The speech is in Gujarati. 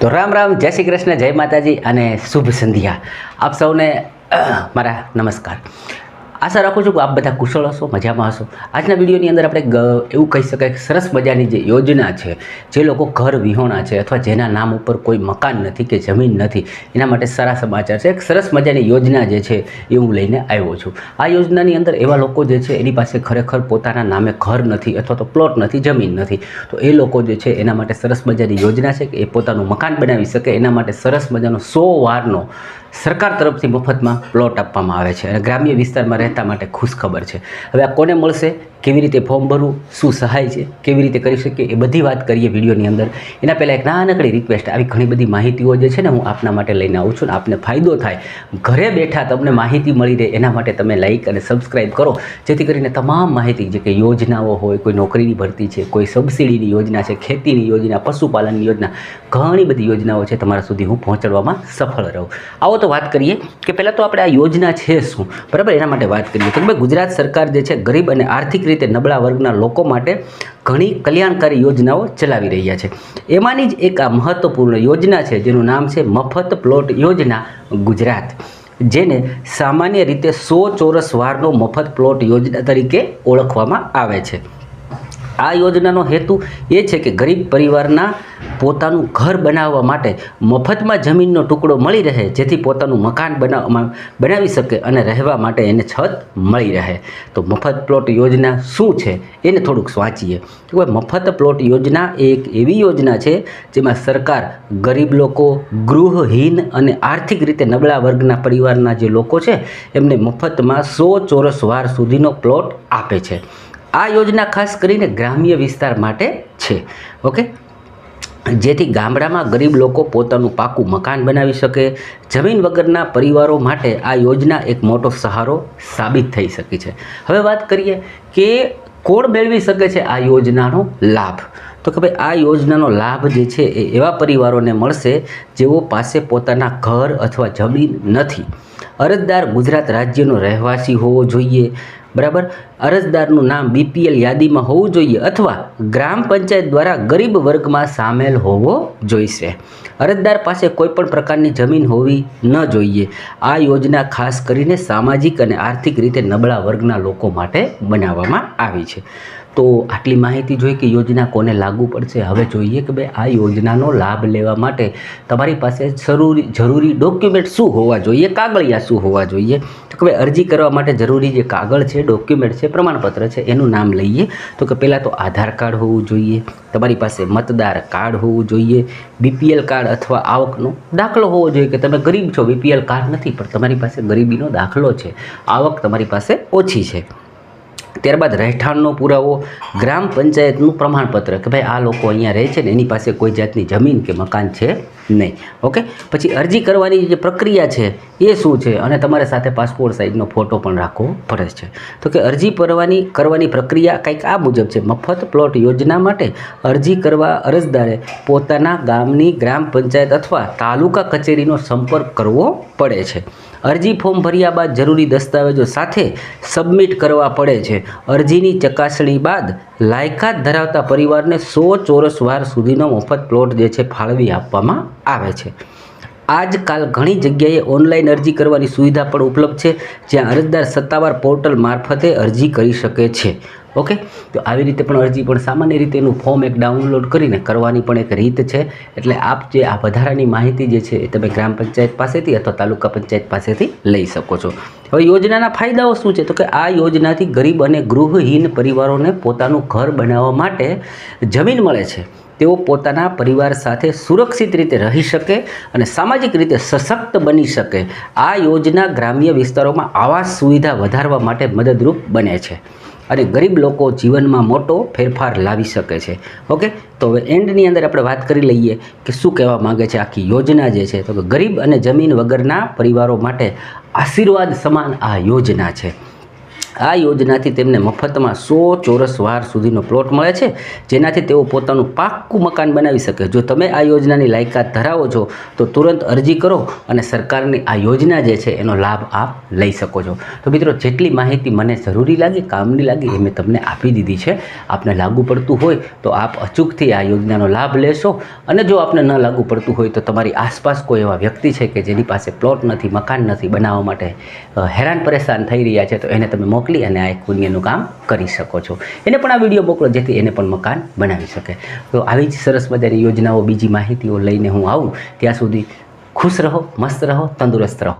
તો રામ રામ, જય શ્રી કૃષ્ણ, જય માતાજી અને શુભ સંધ્યા. આપ સૌને મારા નમસ્કાર. આશા રાખું છું કે આપ બધા કુશળ હશો, મજામાં હશો. આજના વિડીયોની અંદર આપણે એવું કહી શકાય કે સરસ મજાની જે યોજના છે, જે લોકો ઘર વિહોણા છે અથવા જેના નામ ઉપર કોઈ મકાન નથી કે જમીન નથી, એના માટે સારા સમાચાર છે. એક સરસ મજાની યોજના જે છે એ હું લઈને આવ્યો છું. આ યોજનાની અંદર એવા લોકો જે છે એની પાસે ખરેખર પોતાના નામે ઘર નથી અથવા તો પ્લોટ નથી, જમીન નથી, તો એ લોકો જે છે એના માટે સરસ મજાની યોજના છે કે એ પોતાનું મકાન બનાવી શકે. એના માટે સરસ મજાનો 100 વારનો સરકાર તરફથી મફતમાં પ્લોટ આપવામાં આવે છે અને ગ્રામ્ય વિસ્તારમાં રહેતા માટે ખુશ ખબર છે. હવે આ કોને મળશે, કેવી રીતે ફોર્મ ભરવું, શું સહાય છે, કેવી રીતે કરી શકીએ, એ બધી વાત કરીએ વિડીયોની અંદર. એના પહેલાં એક નાનકડી રિક્વેસ્ટ, આવી ઘણી બધી માહિતીઓ જે છે ને હું આપના માટે લઈને આવું છું ને આપને ફાયદો થાય, ઘરે બેઠા તમને માહિતી મળી રહે, એના માટે તમે લાઇક અને સબસ્ક્રાઈબ કરો, જેથી કરીને તમામ માહિતી જે કે યોજનાઓ હોય, કોઈ નોકરીની ભરતી છે, કોઈ સબસિડીની યોજના છે, ખેતીની યોજના, પશુપાલનની યોજના, ઘણી બધી યોજનાઓ છે તમારા સુધી હું પહોંચાડવામાં સફળ રહું. આવો તો વાત કરીએ કે પહેલાં તો આપણે આ યોજના છે શું, બરાબર, એના માટે વાત કરીએ તો ગુજરાત સરકાર જે છે ગરીબ અને આર્થિક રીતે નબળા વર્ગના લોકો માટે ઘણી કલ્યાણકારી યોજનાઓ ચલાવી રહ્યા છે. એમાંની જ એક આ મહત્વપૂર્ણ યોજના છે જેનું નામ છે મફત પ્લોટ યોજના ગુજરાત, જેને સામાન્ય રીતે 100 ચોરસ વારનો મફત પ્લોટ યોજના તરીકે ઓળખવામાં આવે છે. આ યોજનાનો હેતુ એ છે કે ગરીબ પરિવારના પોતાનું ઘર બનાવવા માટે મફતમાં જમીનનો ટુકડો મળી રહે, જેથી પોતાનું મકાન બનાવી શકે અને રહેવા માટે એને છત મળી રહે. તો મફત પ્લોટ યોજના શું છે એને થોડુંક વાંચીએ. મફત પ્લોટ યોજના એ એક એવી યોજના છે જેમાં સરકાર ગરીબ લોકો, ગૃહહીન અને આર્થિક રીતે નબળા વર્ગના પરિવારના જે લોકો છે એમને મફતમાં 100 ચોરસ વાર સુધીનો પ્લોટ આપે છે. આ યોજના ખાસ કરીને ગ્રામ્ય વિસ્તાર માટે છે, ઓકે, જેથી ગામડામાં ગરીબ લોકો પોતાનું પાકું મકાન બનાવી શકે. જમીન વગરના પરિવારો માટે આ યોજના એક મોટો સહારો સાબિત થઈ શકે છે. હવે વાત કરીએ કે કોણ મેળવી શકે છે આ યોજનાનો લાભ. તો કે ભાઈ આ યોજનાનો લાભ જે છે એ એવા પરિવારોને મળશે જેઓ પાસે પોતાના ઘર અથવા જમીન નથી. અરજદાર ગુજરાત રાજ્યનો રહેવાસી હોવો જોઈએ, બરાબર. અરજદારનું નામ BPL યાદીમાં હોવું જોઈએ અથવા ગ્રામ પંચાયત દ્વારા ગરીબ વર્ગમાં સામેલ હોવો જોઈશે. અરજદાર પાસે કોઈ પણ પ્રકારની જમીન હોવી ન જોઈએ. આ યોજના ખાસ કરીને સામાજિક અને આર્થિક રીતે નબળા વર્ગના લોકો માટે બનાવવામાં આવી છે. તો આટલી માહિતી જોઈ કે યોજના કોને લાગુ પડશે. હવે જોઈએ કે ભાઈ આ યોજનાનો લાભ લેવા માટે તમારી પાસે જરૂરી ડોક્યુમેન્ટ શું હોવા જોઈએ, કાગળિયા શું હોવા જોઈએ. તો કે ભાઈ અરજી કરવા માટે જરૂરી જે કાગળ છે, ડોક્યુમેન્ટ છે, પ્રમાણપત્ર છે, એનું નામ લઈએ તો કે પહેલાં તો આધાર કાર્ડ હોવું જોઈએ, તમારી પાસે મતદાર કાર્ડ હોવું જોઈએ, BPL કાર્ડ અથવા આવકનો દાખલો હોવો જોઈએ કે તમે ગરીબ છો, BPL કાર્ડ નથી પણ તમારી પાસે ગરીબીનો દાખલો છે, આવક તમારી પાસે ઓછી છે. ત્યારબાદ રહેઠાણનો પુરાવો, ગ્રામ પંચાયતનું પ્રમાણપત્ર કે ભાઈ આ લોકો અહીંયા રહે છે ને એની પાસે કોઈ જાતની જમીન કે મકાન છે નહીં, ઓકે. પછી અરજી કરવાની જે પ્રક્રિયા છે એ શું છે અને તમારે સાથે પાસપોર્ટ સાઇઝનો ફોટો પણ રાખવો પડે છે. તો કે અરજી કરવાની પ્રક્રિયા કંઈક આ મુજબ છે. મફત પ્લોટ યોજના માટે અરજી કરવા અરજદારે પોતાના ગામની ગ્રામ પંચાયત અથવા તાલુકા કચેરીનો સંપર્ક કરવો પડે છે. અરજી ફોર્મ ભર્યા બાદ જરૂરી દસ્તાવેજો સાથે સબમિટ કરવા પડે છે. અરજીની ચકાસણી બાદ લાયકાત ધરાવતા પરિવારને 100 ચોરસ વાર સુધીનો મફત પ્લોટ જે છે ફાળવી આપવામાં આવે છે. આજકાલ ઘણી જગ્યાએ ઓનલાઈન અરજી કરવાની સુવિધા પણ ઉપલબ્ધ છે, જ્યાં અરજદાર સત્તાવાર પોર્ટલ મારફતે અરજી કરી શકે છે, ઓકે. તો આવી રીતે પણ અરજી પણ સામાન્ય રીતે એનું ફોર્મ એક ડાઉનલોડ કરીને કરવાની પણ એક રીત છે. એટલે આપ જે આ વધારાની માહિતી જે છે એ તમે ગ્રામ પંચાયત પાસેથી અથવા તાલુકા પંચાયત પાસેથી લઈ શકો છો. હવે યોજનાના ફાયદાઓ શું છે તો કે આ યોજનાથી ગરીબ અને ગૃહહીન પરિવારોને પોતાનું ઘર બનાવવા માટે જમીન મળે છે. તેઓ પોતાના પરિવાર સાથે સુરક્ષિત રીતે રહી શકે અને સામાજિક રીતે સશક્ત બની શકે. આ યોજના ગ્રામ્ય વિસ્તારોમાં આવાસ સુવિધા વધારવા માટે મદદરૂપ બને છે અને ગરીબ લોકો જીવનમાં મોટો ફેરફાર લાવી શકે છે, ઓકે. તો હવે એન્ડની અંદર આપણે વાત કરી લઈએ કે શું કહેવા માગે છે આખી યોજના જે છે. તો કે ગરીબ અને જમીન વગરના પરિવારો માટે આશીર્વાદ સમાન આ યોજના છે. આ યોજનાથી તેમને મફતમાં 100 ચોરસ વાર સુધીનો પ્લોટ મળે છે, જેનાથી તેઓ પોતાનું પાક્કું મકાન બનાવી શકે. જો તમે આ યોજનાની લાયકાત ધરાવો છો તો તુરંત અરજી કરો અને સરકારની આ યોજના જે છે એનો લાભ આપ લઈ શકો છો. તો મિત્રો, જેટલી માહિતી મને જરૂરી લાગી, કામની લાગી, એ મેં તમને આપી દીધી છે. આપને લાગુ પડતું હોય તો આપ અચૂકથી આ યોજનાનો લાભ લેશો, અને જો આપને ન લાગુ પડતું હોય તો તમારી આસપાસ કોઈ એવા વ્યક્તિ છે કે જેની પાસે પ્લોટ નથી, મકાન નથી, બનાવવા માટે હેરાન પરેશાન થઈ રહ્યા છે, તો એને તમે મોકલી અને આ એક પુણ્યનું કામ કરી શકો છો. એને પણ આ વિડીયો મોકલો જેથી એને પણ મકાન બનાવી શકે. તો આવી જ સરસ મજાની યોજનાઓ, બીજી માહિતીઓ લઈને હું આવું ત્યાં સુધી ખુશ રહો, મસ્ત રહો, તંદુરસ્ત રહો.